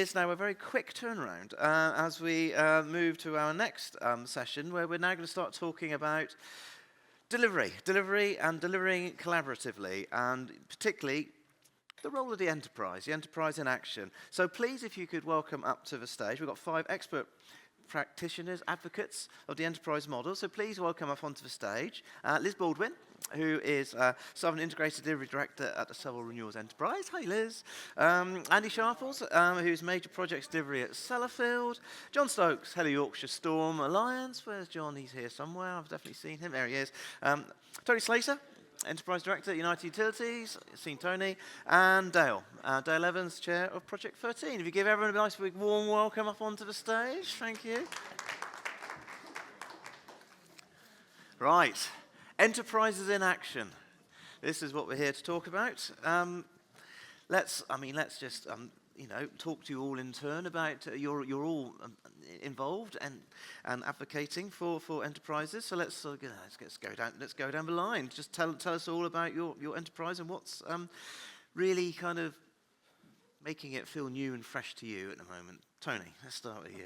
is now a very quick turnaround as we move to our next session, where we're now going to start talking about delivery and delivering collaboratively, and particularly the role of the enterprise in action. So please, if you could welcome up to the stage, we've got 5 expert practitioners, advocates of the enterprise model. So please welcome up onto the stage Liz Baldwin, who is Southern Integrated Delivery Director at the Seville Renewals Enterprise. Hi, Liz. Andy Sharples, who's Major Projects Delivery at Sellafield. John Stokes, Head of Yorkshire Storm Alliance. Where's John? He's here somewhere. I've definitely seen him. There he is. Tony Slater, Enterprise Director at United Utilities, seen Tony, and Dale. Dale Evans, Chair of Project 13. If you give everyone a nice big warm welcome up onto the stage. Thank you. Right, enterprises in action. This is what we're here to talk about. Let's just talk to you all in turn about you're all involved and advocating for enterprises. So let's go down the line. Just tell us all about your enterprise and what's really kind of making it feel new and fresh to you at the moment. Tony, let's start with you.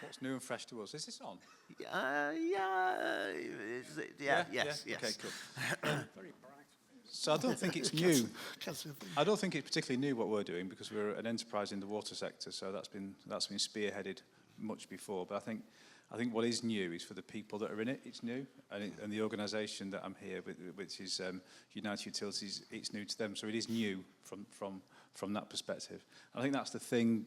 What's new and fresh to us? Is this on? Yes. Okay, cool. Very bright. So I don't think it's new. I don't think it's particularly new what we're doing, because we're an enterprise in the water sector. So that's been spearheaded much before. But I think what is new is for the people that are in it. It's new, and the organisation that I'm here with, which is United Utilities, it's new to them. So it is new from that perspective. And I think that's the thing,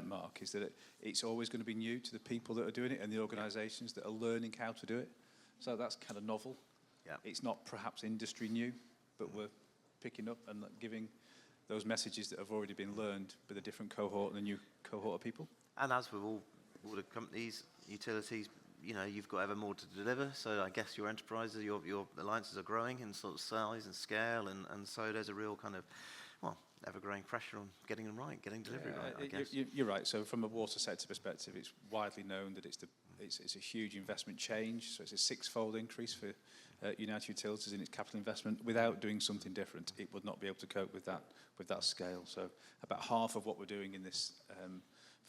Mark, is that it's always going to be new to the people that are doing it and the organisations that are learning how to do it. So that's kind of novel. Yeah. It's not perhaps industry new, but we're picking up and giving those messages that have already been learned with a different cohort and a new cohort of people. And as with all the companies, utilities, you've got ever more to deliver. So I guess your enterprises, your alliances are growing in sort of size and scale, and so there's a real kind of, ever-growing pressure on getting them right, getting delivery right, I guess. You're right. So from a water sector perspective, it's widely known that it's a huge investment change. So it's a 6-fold increase for United Utilities in its capital investment. Without doing something different, it would not be able to cope with that scale. So about half of what we're doing in this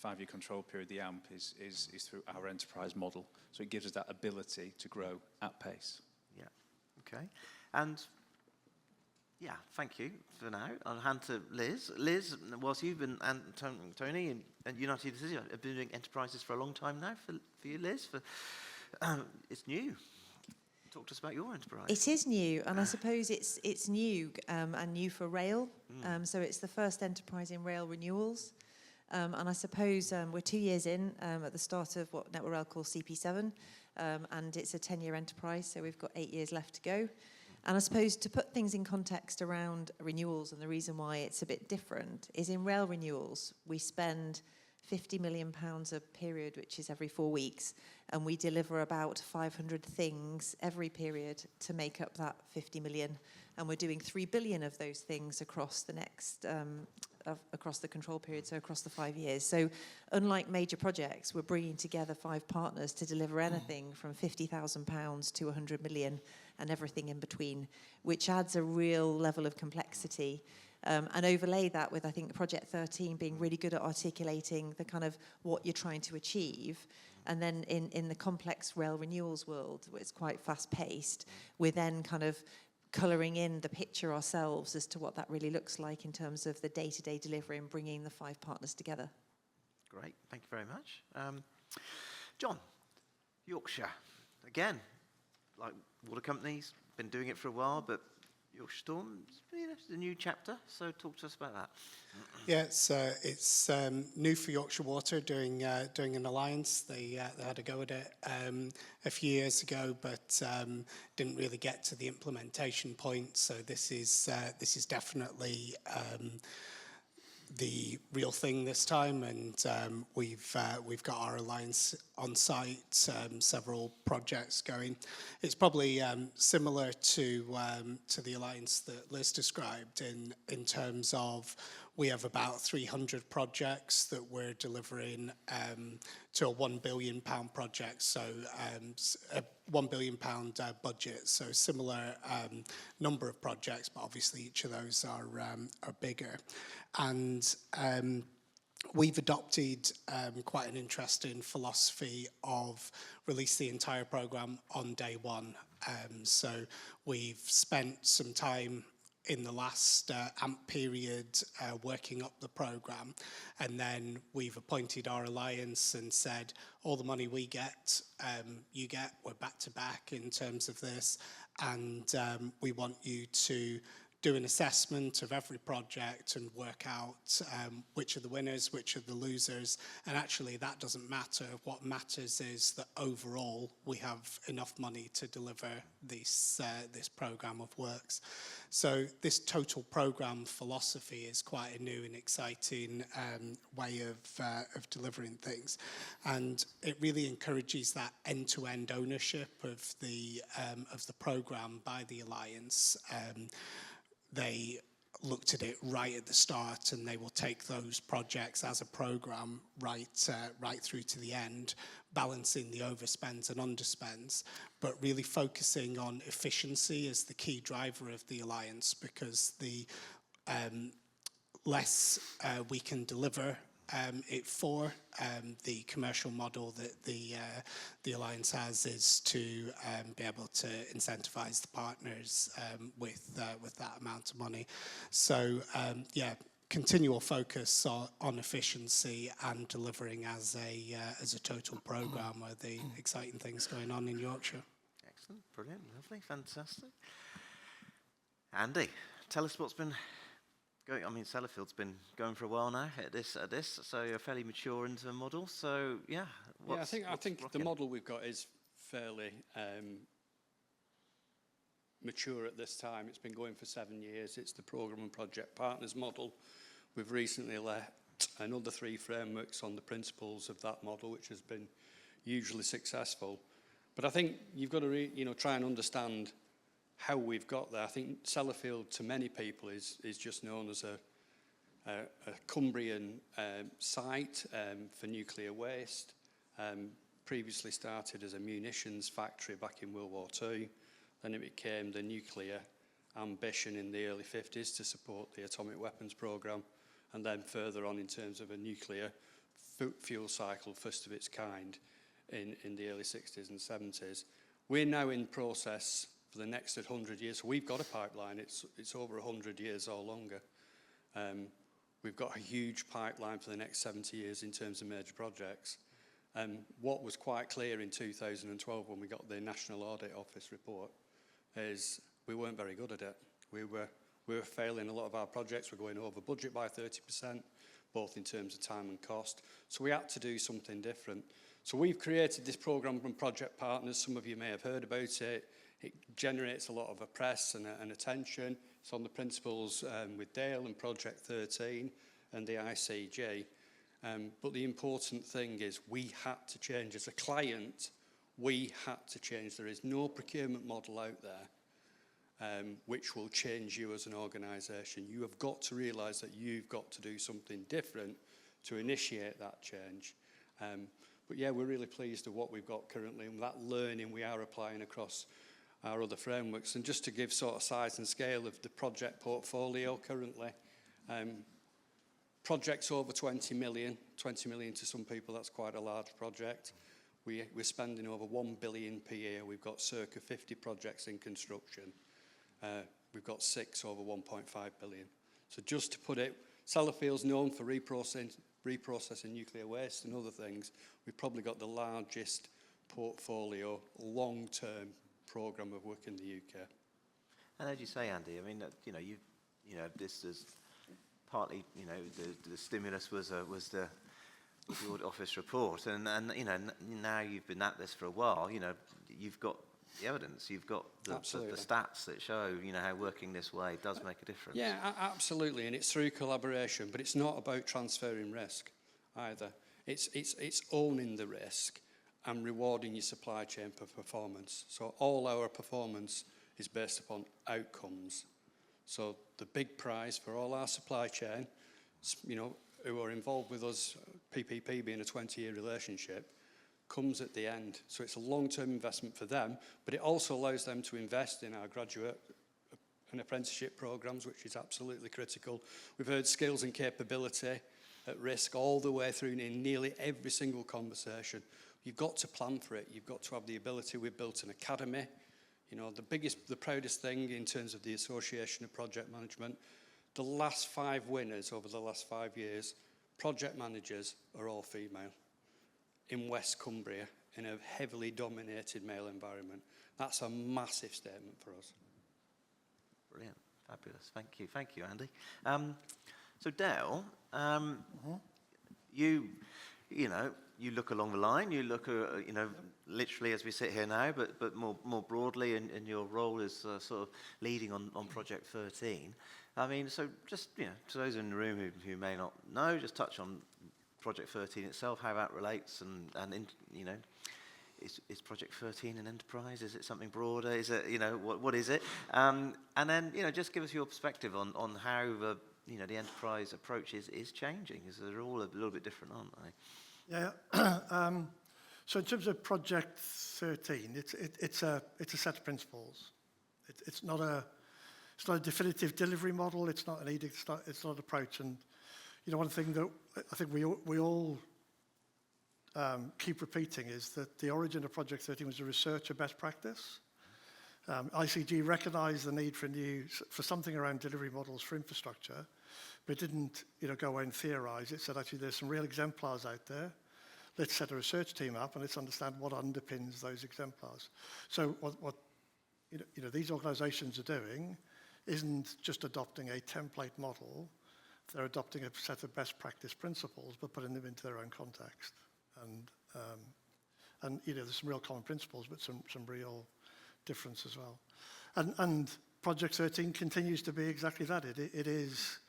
5-year control period, the AMP, is through our enterprise model. So it gives us that ability to grow at pace. Yeah. Okay. And thank you for now. I'll hand to Liz. Liz, whilst you've been, and Tony and United Utilities have been doing enterprises for a long time now, for you, Liz, it's new. Talk to us about your enterprise. It is new, and I suppose it's new and new for rail. So it's the first enterprise in rail renewals. And I suppose we're 2 years in at the start of what Network Rail calls CP7, and it's a 10-year enterprise, so we've got 8 years left to go. And I suppose to put things in context around renewals, and the reason why it's a bit different, is in rail renewals, we spend £50 million a period, which is every 4 weeks, and we deliver about 500 things every period to make up that 50 million. And we're doing 3 billion of those things across the next, across the control period, so across the 5 years. So unlike major projects, we're bringing together 5 partners to deliver anything from £50,000 to 100 million and everything in between, which adds a real level of complexity. And overlay that with, I think, Project 13 being really good at articulating the kind of what you're trying to achieve. And then in the complex rail renewals world, where it's quite fast-paced, we're then kind of colouring in the picture ourselves as to what that really looks like in terms of the day-to-day delivery and bringing the 5 partners together. Great, thank you very much. John, Yorkshire, again, like water companies, been doing it for a while, but Yorkshire Storm, it's a new chapter, so talk to us about that. Yeah, it's new for Yorkshire Water doing an alliance. They had a go at it a few years ago, but didn't really get to the implementation point. So this is definitely the real thing this time, and we've got our alliance on site, several projects going. It's probably similar to the alliance that Liz described in terms of we have about 300 projects that we're delivering to a £1 billion project, so a £1 billion budget, so similar number of projects, but obviously each of those are bigger. And we've adopted quite an interesting philosophy of release the entire programme on day one. So we've spent some time in the last AMP period working up the programme, and then we've appointed our alliance and said all the money we get, you get, we're back to back in terms of this, and we want you to do an assessment of every project and work out which are the winners, which are the losers. And actually that doesn't matter. What matters is that overall we have enough money to deliver this programme of works. So this total programme philosophy is quite a new and exciting way of delivering things. And it really encourages that end-to-end ownership of the programme by the Alliance. They looked at it right at the start, and they will take those projects as a programme right through to the end, balancing the overspends and underspends, but really focusing on efficiency as the key driver of the Alliance, because the less we can deliver it for, the commercial model that the Alliance has is to be able to incentivise the partners with that amount of money. So yeah, continual focus on efficiency and delivering as a total programme are the exciting things going on in Yorkshire. Excellent, brilliant, lovely, fantastic. Andy, tell us what's been going. I mean, Sellafield's been going for a while now at this, so you're fairly mature into the model. So yeah, I think the model we've got is fairly mature at this time. It's been going for 7 years. It's the Programme and Project Partners model. We've recently let another 3 frameworks on the principles of that model, which has been hugely successful. But I think you've got to try and understand how we've got there. I think Sellafield to many people is just known as a Cumbrian site for nuclear waste. Previously started as a munitions factory back in World War II. Then it became the nuclear ambition in the early 50s to support the atomic weapons programme, and then further on in terms of a nuclear fuel cycle, first of its kind, in the early 60s and 70s. We're now in process for the next 100 years. We've got a pipeline. It's over 100 years or longer. We've got a huge pipeline for the next 70 years in terms of major projects. What was quite clear in 2012 when we got the National Audit Office report is we weren't very good at it. We were failing a lot of our projects. We're going over budget by 30%, both in terms of time and cost. So we had to do something different. So we've created this Programme and Project Partners. Some of you may have heard about it. It generates a lot of press and attention. It's on the principles with Dale and Project 13 and the ICG. But the important thing is we had to change. As a client, we had to change. There is no procurement model out there which will change you as an organisation. You have got to realise that you've got to do something different to initiate that change. But yeah, we're really pleased with what we've got currently, and that learning we are applying across our other frameworks. And just to give sort of size and scale of the project portfolio currently, projects over 20 million. 20 million to some people, that's quite a large project. We're spending over 1 billion per year. We've got circa 50 projects in construction. We've got 6 over 1.5 billion. So just to put it, Sellafield's known for reprocessing nuclear waste and other things. We've probably got the largest portfolio, long-term programme of work in the UK. And as you say, Andy, I mean, this is partly, the stimulus was the Audit Office report, and now you've been at this for a while. You've got the evidence, you've got the stats that show, how working this way does make a difference. Yeah, absolutely, and it's through collaboration, but it's not about transferring risk either. It's owning the risk and rewarding your supply chain for performance. So all our performance is based upon outcomes. So the big prize for all our supply chain, who are involved with us, PPP being a 20-year relationship, comes at the end. So it's a long-term investment for them, but it also allows them to invest in our graduate and apprenticeship programmes, which is absolutely critical. We've heard skills and capability. at risk all the way through in nearly every single conversation. You've got to plan for it. You've got to have the ability. We've built an academy. You know, the proudest thing in terms of the Association of Project Management, the last 5 winners over the last 5 years, project managers are all female in West Cumbria in a heavily dominated male environment. That's a massive statement for us. Brilliant. Fabulous. Thank you, Andy. So Dale, you know, you look along the line. You look, you know, literally as we sit here now, but more broadly, in your role as sort of leading on Project 13. I mean, so just, you know, to those in the room who may not know, just touch on Project 13 itself, how that relates, and you know, is Project 13 an enterprise? Is it something broader? Is it, you know, what is it? And then, you know, just give us your perspective on how the, you know, the enterprise approach is changing, because they're all a little bit different, aren't they? Yeah. So in terms of Project 13, it's a set of principles. It's not a definitive delivery model. It's not an edict. It's not an approach. And you know, one thing that I think we all keep repeating is that the origin of Project 13 was a researcher best practice. ICG recognised the need for something around delivery models for infrastructure, but it didn't, you know, go away and theorise. It said, actually, there's some real exemplars out there. Let's set a research team up and let's understand what underpins those exemplars. So what you know, these organisations are doing isn't just adopting a template model. They're adopting a set of best practice principles, but putting them into their own context. And you know, there's some real common principles, but some real difference as well. And Project 13 continues to be exactly that. It is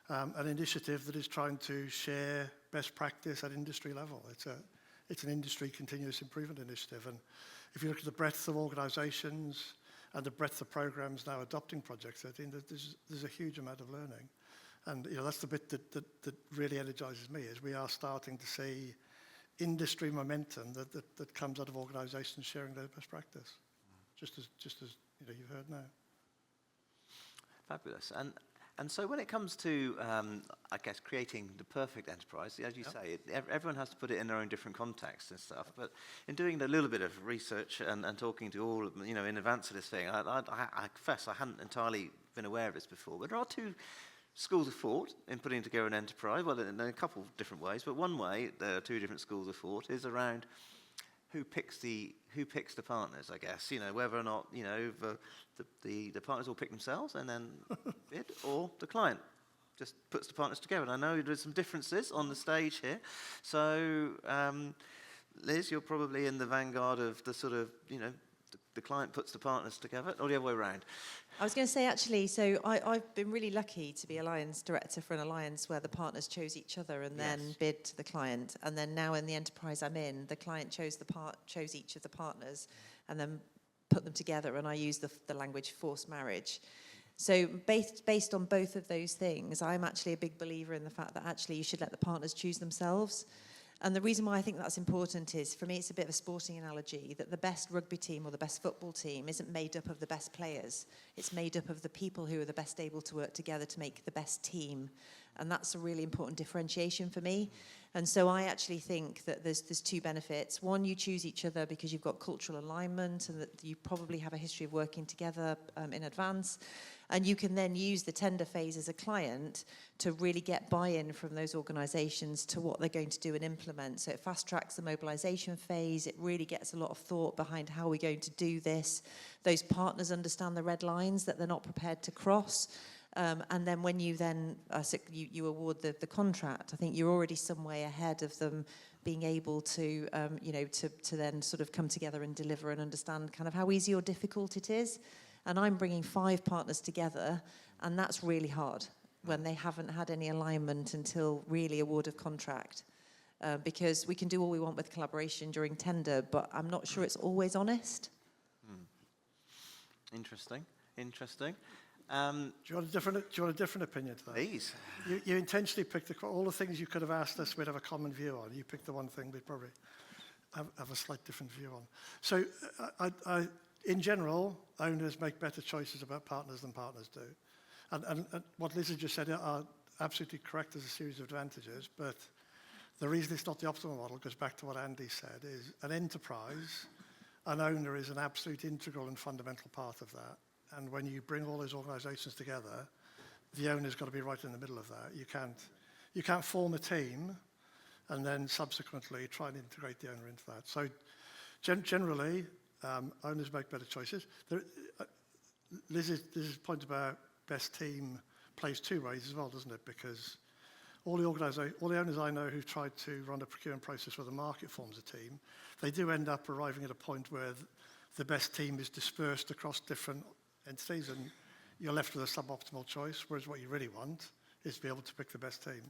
an initiative that is trying to share best practice at industry level. It's an industry continuous improvement initiative. And if you look at the breadth of organisations and the breadth of programs now adopting Project 13, there's a huge amount of learning. And you know, that's the bit that really energises me, is we are starting to see industry momentum that comes out of organisations sharing their best practice, just as you know, you've heard now. Fabulous. And so when it comes to, I guess, creating the perfect enterprise, as you say, everyone has to put it in their own different contexts and stuff. But in doing a little bit of research and talking to all, you know, in advance of this thing, I confess I hadn't entirely been aware of this before. But there are 2 schools of thought in putting together an enterprise. Well, in a couple of different ways. But one way, there are 2 different schools of thought, is around who picks the partners, I guess. You know, whether or not, you know, the partners all pick themselves and then bid, or the client just puts the partners together. And I know there's some differences on the stage here. So, Liz, you're probably in the vanguard of the sort of, you know, the client puts the partners together, or the other way around. I was going to say, actually, so I've been really lucky to be Alliance Director for an alliance where the partners chose each other and then bid to the client. And then now in the enterprise I'm in, the client chose each of the partners and then put them together, and I use the language forced marriage. So based on both of those things, I'm actually a big believer in the fact that actually you should let the partners choose themselves. And the reason why I think that's important is, for me, it's a bit of a sporting analogy, that the best rugby team or the best football team isn't made up of the best players. It's made up of the people who are the best able to work together to make the best team. And that's a really important differentiation for me. And so I actually think that there's 2 benefits. One, you choose each other because you've got cultural alignment and that you probably have a history of working together in advance. And you can then use the tender phase as a client to really get buy-in from those organisations to what they're going to do and implement. So it fast-tracks the mobilisation phase. It really gets a lot of thought behind how we're going to do this. Those partners understand the red lines that they're not prepared to cross. And then when you then you award the contract, I think you're already some way ahead of them being able to, you know, to then sort of come together and deliver and understand kind of how easy or difficult it is. And I'm bringing 5 partners together, and that's really hard when they haven't had any alignment until really award of contract. Because we can do all we want with collaboration during tender, but I'm not sure it's always honest. Interesting. Do you want a different opinion to that? Please. You intentionally picked all the things you could have asked us we'd have a common view on. You picked the one thing we'd probably have a slight different view on. So in general, owners make better choices about partners than partners do. And what Liz has just said are absolutely correct. There's a series of advantages, but the reason it's not the optimal model goes back to what Andy said, is an enterprise, an owner is an absolute integral and fundamental part of that. And when you bring all those organizations together, the owner's got to be right in the middle of that. You can't form a team and then subsequently try and integrate the owner into that. So generally, owners make better choices. Liz's point about best team plays two ways as well, doesn't it? Because all the owners I know who've tried to run a procurement process where the market forms a team, they do end up arriving at a point where the best team is dispersed across different entities and you're left with a suboptimal choice, whereas what you really want is to be able to pick the best team.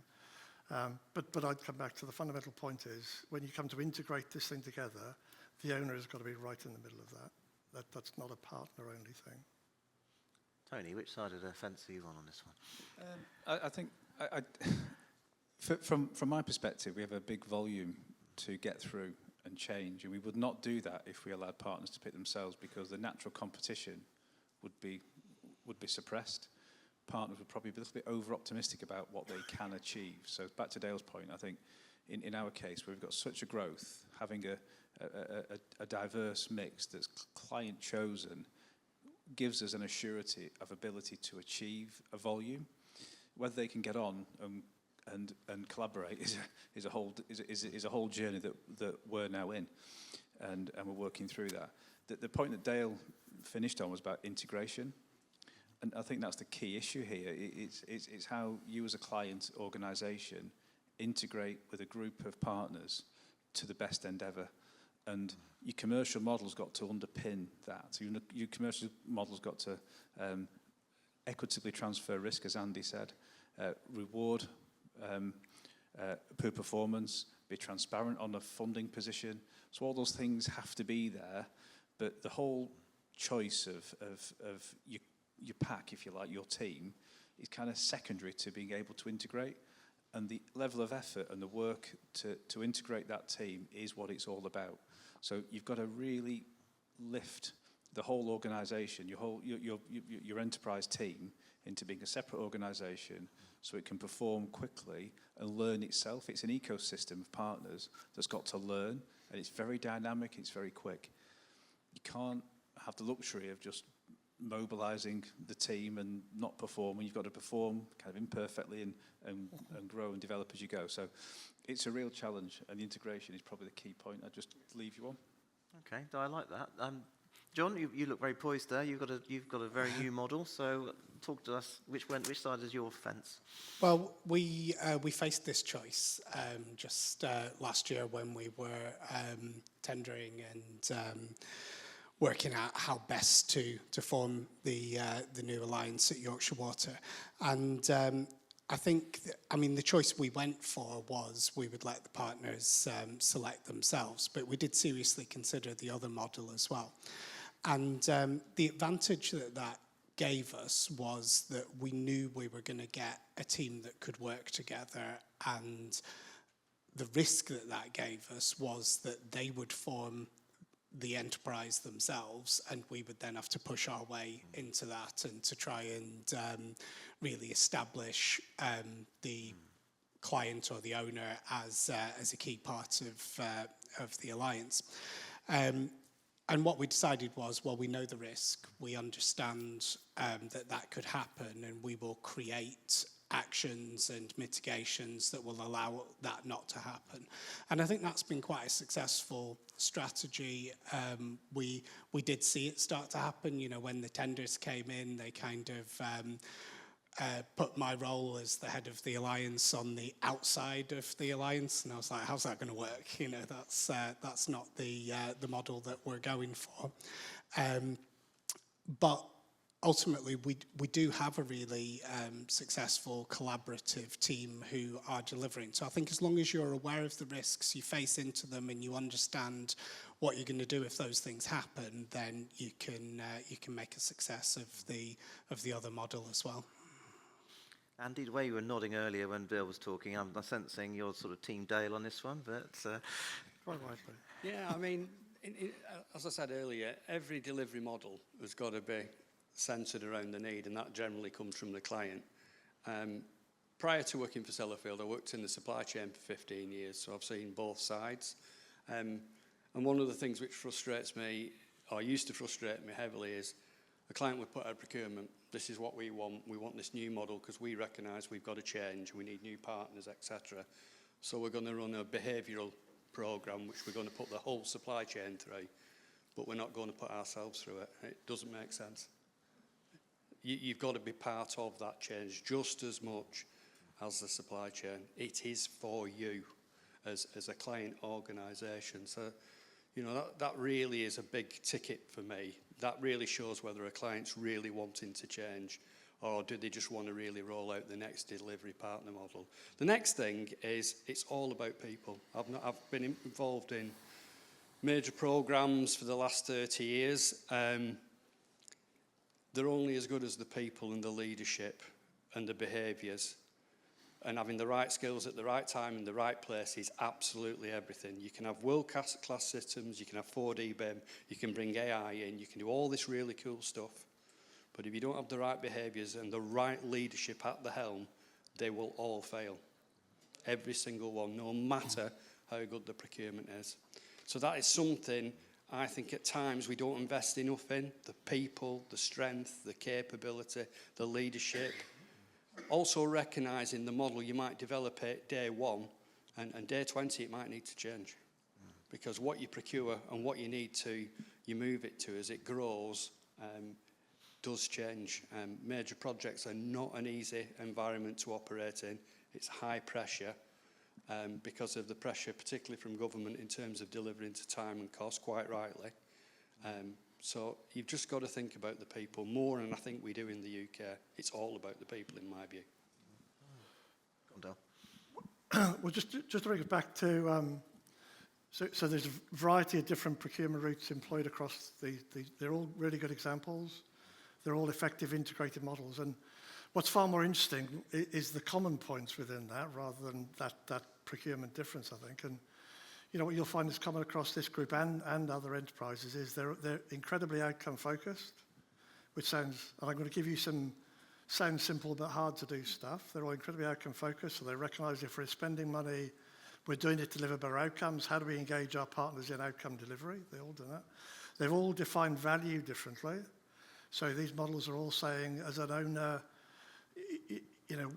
But I'd come back to the fundamental point is when you come to integrate this thing together, the owner has got to be right in the middle of that. That's not a partner-only thing. Tony, which side of the fence are you on this one? I think, from my perspective, we have a big volume to get through and change, and we would not do that if we allowed partners to pick themselves, because the natural competition would be suppressed. Partners would probably be a little bit over-optimistic about what they can achieve. So back to Dale's point, I think in our case, where we've got such a growth, having a diverse mix that's client-chosen gives us an assurity of ability to achieve a volume. Whether they can get on and collaborate is a whole journey that we're now in, and we're working through that. The point that Dale finished on was about integration, and I think that's the key issue here. It's how you as a client organisation integrate with a group of partners to the best endeavour. And your commercial model's got to underpin that. So your commercial model's got to equitably transfer risk, as Andy said, reward per performance, be transparent on the funding position. So all those things have to be there, but the whole choice of your pack, if you like, your team, is kind of secondary to being able to integrate. And the level of effort and the work to integrate that team is what it's all about. So you've got to really lift the whole organisation, your enterprise team, into being a separate organisation so it can perform quickly and learn itself. It's an ecosystem of partners that's got to learn, and it's very dynamic, it's very quick. You can't have the luxury of just mobilising the team and not performing. You've got to perform kind of imperfectly and grow and develop as you go. So it's a real challenge, and the integration is probably the key point I'd just leave you on. Okay, I like that. John, you look very poised there. You've got a very new model. So talk to us. Which side is your fence? Well, we faced this choice just last year when we were tendering and working out how best to form the new alliance at Yorkshire Water. And I think, the choice we went for was we would let the partners select themselves, but we did seriously consider the other model as well. And the advantage that gave us was that we knew we were going to get a team that could work together, and the risk that gave us was that they would form the enterprise themselves, and we would then have to push our way into that and to try and really establish the client or the owner as a key part of the alliance. And what we decided was, well, we know the risk, we understand that could happen, and we will create actions and mitigations that will allow that not to happen. And I think that's been quite a successful strategy. We did see it start to happen. When the tenders came in, they kind of put my role as the head of the alliance on the outside of the alliance, and I was like, how's that going to work? That's not the model that we're going for. But ultimately, we do have a really successful collaborative team who are delivering. So I think as long as you're aware of the risks, you face into them, and you understand what you're going to do if those things happen, then you can make a success of the other model as well. Andy, the way you were nodding earlier when Bill was talking, I'm sensing you're sort of Team Dale on this one, but... Quite rightly. Yeah, as I said earlier, every delivery model has got to be centred around the need, and that generally comes from the client. prior to working for Sellafield, I worked in the supply chain for 15 years, so I've seen both sides. And one of the things which frustrates me, or used to frustrate me heavily, is a client would put out procurement, this is what we want this new model because we recognise we've got to change, we need new partners, etc. So we're going to run a behavioural programme which we're going to put the whole supply chain through, but we're not going to put ourselves through it. It doesn't make sense. You've got to be part of that change just as much as the supply chain. It is for you as a client organisation. So, you know, that really is a big ticket for me. That really shows whether a client's really wanting to change or do they just want to really roll out the next delivery partner model. The next thing is it's all about people. I've been involved in major programmes for the last 30 years. They're only as good as the people and the leadership and the behaviours. And having the right skills at the right time in the right place is absolutely everything. You can have world-class systems, you can have 4D BIM, you can bring AI in, you can do all this really cool stuff. But if you don't have the right behaviours and the right leadership at the helm, they will all fail. Every single one, no matter how good the procurement is. So that is something I think at times we don't invest enough in. The people, the strength, the capability, the leadership. Also recognising the model, you might develop it day one, and day 20 it might need to change. Because what you procure and what you move it to as it grows, does change. Major projects are not an easy environment to operate in. It's high pressure because of the pressure, particularly from government in terms of delivering to time and cost, quite rightly. So you've just got to think about the people more, and I think we do in the UK. It's all about the people, in my view. Go on, Dale. Well, just to bring it back to, so there's a variety of different procurement routes employed across they're all really good examples. They're all effective integrated models. And what's far more interesting is the common points within that rather than that procurement difference, I think. And you know, what you'll find is common across this group and other enterprises is they're incredibly outcome focused, which sounds, and I'm going to give you some sounds simple but hard to do stuff. They're all incredibly outcome focused, so they recognise if we're spending money, we're doing it to deliver better outcomes. How do we engage our partners in outcome delivery? They all do that. They've all defined value differently. So these models are all saying, as an owner, you know,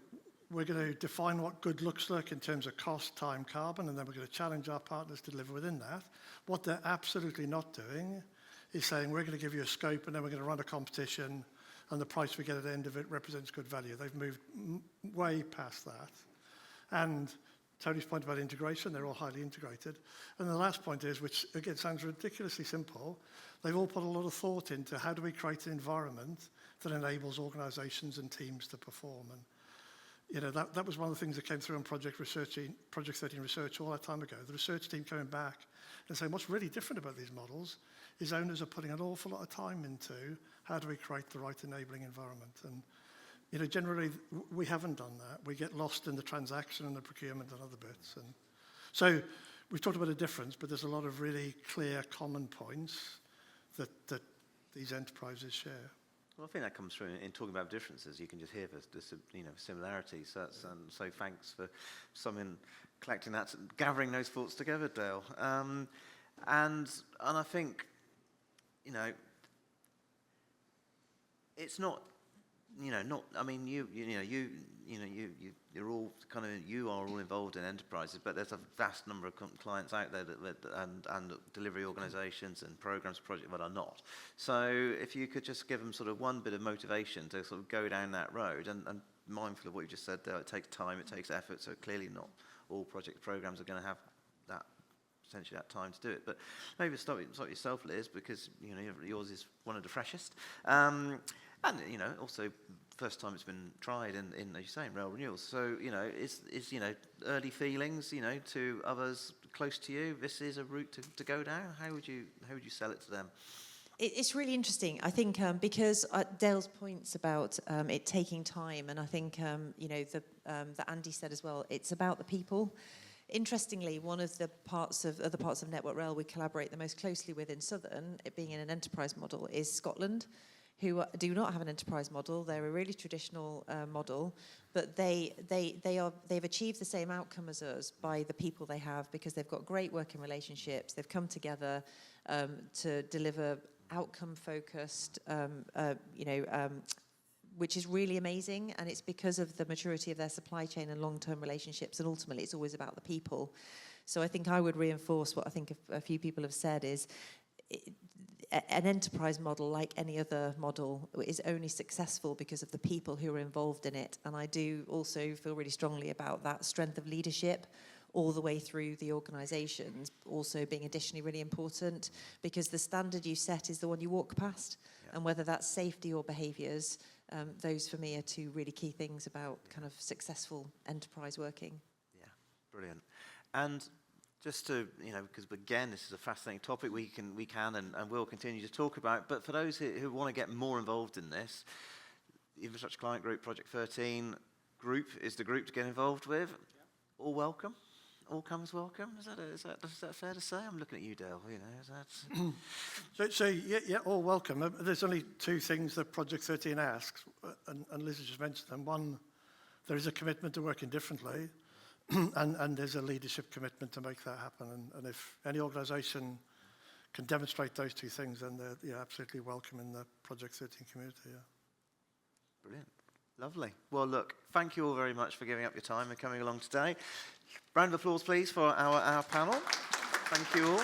we're going to define what good looks like in terms of cost, time, carbon, and then we're going to challenge our partners to deliver within that. What they're absolutely not doing is saying, we're going to give you a scope and then we're going to run a competition and the price we get at the end of it represents good value. They've moved way past that. And Tony's point about integration, they're all highly integrated. And the last point is, which again sounds ridiculously simple, they've all put a lot of thought into how do we create an environment that enables organisations and teams to perform. And you know, that was one of the things that came through on Project 13 Research all that time ago. The research team coming back and saying what's really different about these models is owners are putting an awful lot of time into how do we create the right enabling environment. And you know, generally we haven't done that. We get lost in the transaction and the procurement and other bits. And so we've talked about a difference, but there's a lot of really clear common points that these enterprises share. Well, I think that comes through in talking about differences. You can just hear the you know, similarities. So thanks for someone collecting that, gathering those thoughts together, Dale. And I think, you know, it's not, you know, not. I mean, you're all kind of, you are all involved in enterprises, but there's a vast number of clients out there and delivery organisations and programs, projects that are not. So if you could just give them sort of one bit of motivation to sort of go down that road, and mindful of what you just said there, it takes time, it takes effort. So clearly not all project programs are going to have that. Essentially that time to do it, but maybe start with yourself, Liz, because you know yours is one of the freshest, and you know also first time it's been tried in as you say in rail renewals. So you know is you know early feelings, you know, to others close to you. This is a route to go down. How would you sell it to them? It's really interesting, I think, because Dale's points about it taking time, and I think you know that Andy said as well. It's about the people. Interestingly, one of the other parts of Network Rail we collaborate the most closely with in Southern, it being in an enterprise model, is Scotland, do not have an enterprise model. They're a really traditional model, but they've achieved the same outcome as us by the people they have, because they've got great working relationships. They've come together to deliver outcome-focused, which is really amazing, and it's because of the maturity of their supply chain and long-term relationships, and ultimately it's always about the people. So I think I would reinforce what I think a few people have said is, an enterprise model, like any other model, is only successful because of the people who are involved in it. And I do also feel really strongly about that strength of leadership all the way through the organisations also being additionally really important, because the standard you set is the one you walk past. Yeah. And whether that's safety or behaviours, those for me are two really key things about kind of successful enterprise working. Yeah, brilliant. And just to, because again, this is a fascinating topic we can and will continue to talk about, but for those who want to get more involved in this, the Infrastructure Client Group, Project 13 group is the group to get involved with. Yeah. All welcome. All comes welcome. Is that fair to say? I'm looking at you, Dale. Is that... So yeah, all welcome. There's only two things that Project 13 asks, and Liz has just mentioned them. One, there is a commitment to working differently. And there's a leadership commitment to make that happen. And if any organisation can demonstrate those two things, then they're absolutely welcome in the Project 13 community. Yeah. Brilliant. Lovely. Well, look, thank you all very much for giving up your time and coming along today. Round of applause, please, for our panel. Thank you all.